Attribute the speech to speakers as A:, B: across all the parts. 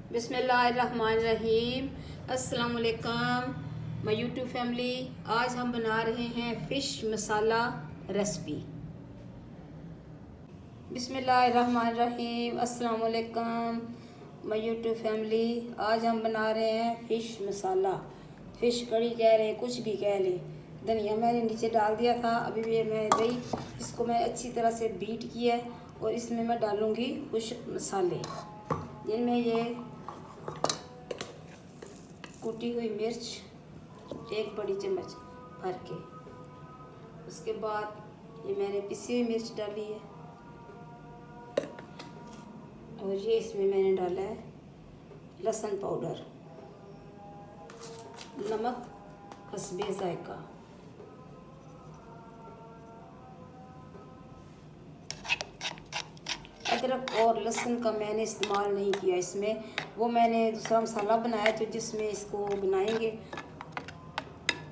A: बिस्मिल्लाहिर्रहमानिर्रहीम। अस्सलाम वालेकुम माय यूट्यूब फैमिली। आज हम बना रहे हैं फ़िश मसाला रेसिपी। बिस्मिल्लाहिर्रहमानिर्रहीम। अस्सलाम वालेकुम माय यूट्यूब फैमिली। आज हम बना रहे हैं फ़िश मसाला। फ़िश कड़ी कह रहे हैं, कुछ भी कह लें। धनिया मैंने नीचे डाल दिया था, अभी भी मैं गई, इसको मैं अच्छी तरह से बीट किया है और इसमें मैं डालूँगी कुछ मसाले, जिनमें ये कुटी हुई मिर्च 1 बड़ी चम्मच भर के, उसके बाद ये मैंने पिसी हुई मिर्च डाली है और ये इसमें मैंने डाला है लहसुन पाउडर, नमक हस्बे जायका, अदरक और लहसुन का मैंने इस्तेमाल नहीं किया इसमें। वो मैंने दूसरा मसाला बनाया तो जिसमें इसको बनाएंगे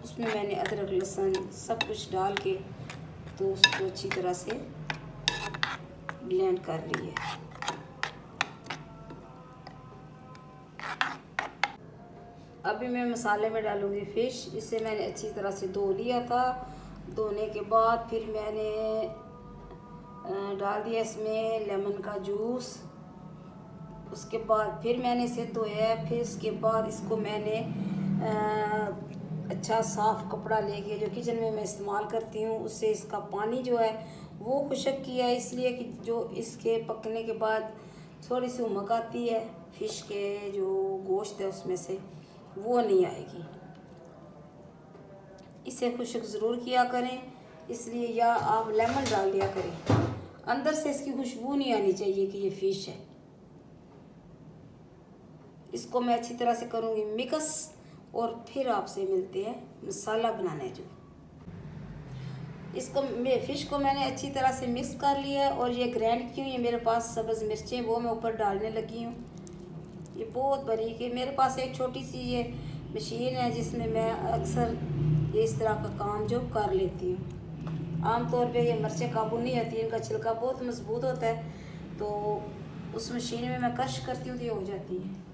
A: उसमें मैंने अदरक लहसुन सब कुछ डाल के तो उसको अच्छी तरह से ब्लेंड कर लिए। अभी मैं मसाले में डालूंगी फ़िश। इसे मैंने अच्छी तरह से धो लिया था। धोने के बाद फिर मैंने डाल दिया इसमें लेमन का जूस। उसके बाद फिर मैंने इसे धोया। फिर इसके बाद इसको मैंने अच्छा साफ़ कपड़ा लेके, जो किचन में मैं इस्तेमाल करती हूँ, उससे इसका पानी जो है वो खुशक किया है, इसलिए कि जो इसके पकने के बाद थोड़ी सी उमक आती है फ़िश के जो गोश्त है उसमें से, वो नहीं आएगी। इसे खुशक ज़रूर किया करें, इसलिए या आप लेमन डाल दिया करें। अंदर से इसकी खुशबू नहीं आनी चाहिए कि ये फ़िश है। इसको मैं अच्छी तरह से करूँगी मिक्स और फिर आपसे मिलते हैं मसाला बनाने जो। इसको फ़िश को मैंने अच्छी तरह से मिक्स कर लिया है और ये ग्राइंड की हुई है मेरे पास सब्ज़ मिर्चें, वो मैं ऊपर डालने लगी हूँ। ये बहुत बारीक है। मेरे पास एक छोटी सी ये मशीन है जिसमें मैं अक्सर ये इस तरह का काम जो कर लेती हूँ। आमतौर पे ये मिर्चें काबू नहीं आती, इनका छिलका बहुत मजबूत होता है, तो उस मशीन में मैं कश करती हूँ तो ये हो जाती है।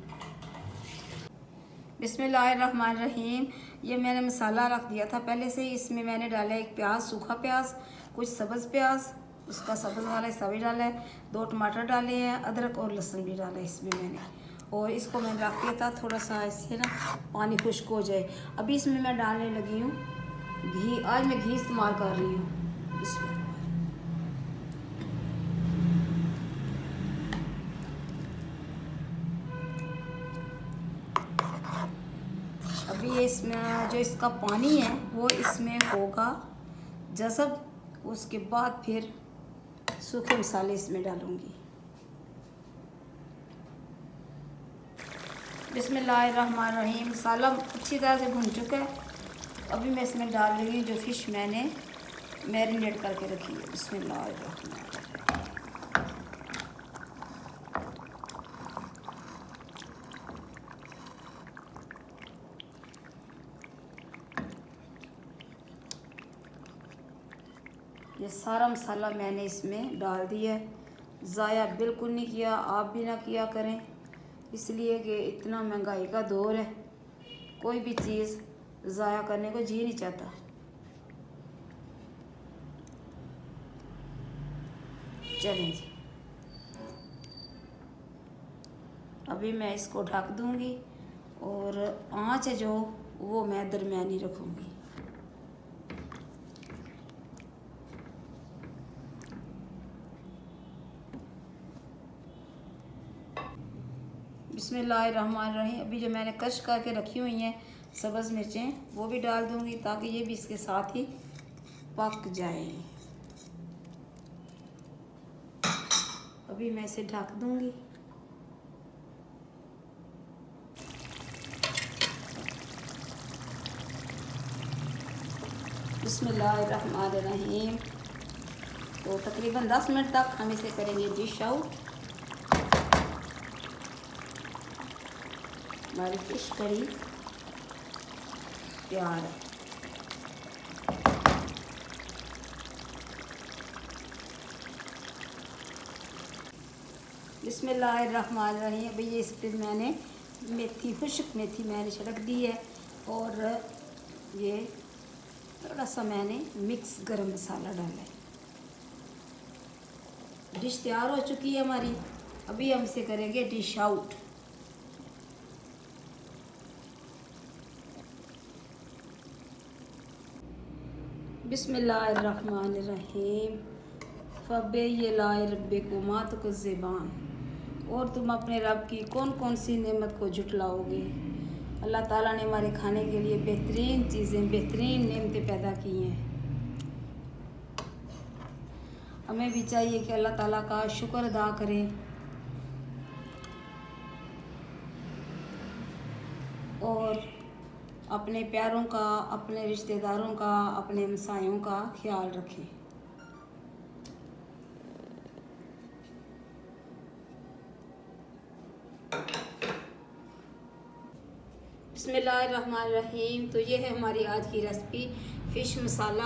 A: बिस्मिल्लाहिर्रहमानिर्रहीम। ये मैंने मसाला रख दिया था पहले से ही। इसमें मैंने डाला एक प्याज, सूखा प्याज, कुछ सब्ज़ प्याज, उसका सब्ज़ वाला हिस्सा भी डाला है, 2 टमाटर डाले हैं, अदरक और लहसुन भी डाला है इसमें मैंने, और इसको मैंने रख दिया था थोड़ा सा इससे ना पानी खुश्क हो जाए। अभी इसमें मैं डालने लगी हूँ घी। आज मैं घी इस्तेमाल कर रही हूँ इसमें। अभी ये इसमें जो इसका पानी है वो इसमें होगा जज़ब। उसके बाद फिर सूखे मसाले इसमें डालूँगी। बिस्मिल्लाहिर्रहमानिर्रहीम। मसाला अच्छी तरह से भुन चुका है। अभी मैं इसमें डाल रही हूँ जो फ़िश मैंने मैरिनेट करके रखी है। बिस्मिल्लाहिर्रहमानिर्रहीम। ये सारा मसाला मैंने इसमें डाल दिया है। ज़ाया बिल्कुल नहीं किया, आप भी ना किया करें, इसलिए कि इतना महंगाई का दौर है, कोई भी चीज़ ज़ाया करने को जी नहीं चाहता। चलें जी, अभी मैं इसको ढक दूँगी और आँच जो वो मैं दरमियानी रखूँगी। बिस्मिल्लाहिर्रहमानिर्रहीम। अभी जो मैंने कश करके रखी हुई हैं सब्ज़ मिर्चें, वो भी डाल दूँगी ताकि ये भी इसके साथ ही पक जाए। अभी मैं इसे ढक दूँगी। बिस्मिल्लाहिर्रहमानिर्रहीम। तो तकरीबन 10 मिनट तक हम इसे करेंगे डिश आउट। हमारी फिश करी तैयार है। बिस्मिल्लाहिर्रहमानिर्रहीम। अभी ये इस पर मैंने मेथी, खुश्क मेथी मैंने छिड़क दी है और ये थोड़ा सा मैंने मिक्स गरम मसाला डाला है। डिश तैयार हो चुकी है हमारी। अभी हम इसे करेंगे डिश आउट। बिस्मिल्लाहिर्रहमानिर्रहीम। फ़बे ये लाए रब्बे को मात को ज़बान। और तुम अपने रब की कौन कौन सी नेमत को झुटलाओगे। अल्लाह ताला ने हमारे खाने के लिए बेहतरीन चीज़ें, बेहतरीन नेमतें पैदा की हैं। हमें भी चाहिए कि अल्लाह ताला का शुक्र अदा करें और अपने प्यारों का, अपने रिश्तेदारों का, अपने हमसायों का ख्याल रखें। बिस्मिल्लाहिर्रहमानिर्रहीम। तो ये है हमारी आज की रेसिपी फ़िश मसाला।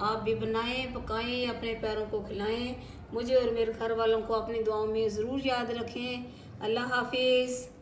A: आप भी बनाएं, पकाएं, अपने प्यारों को खिलाएं। मुझे और मेरे घर वालों को अपनी दुआओं में ज़रूर याद रखें। अल्लाह हाफिज़।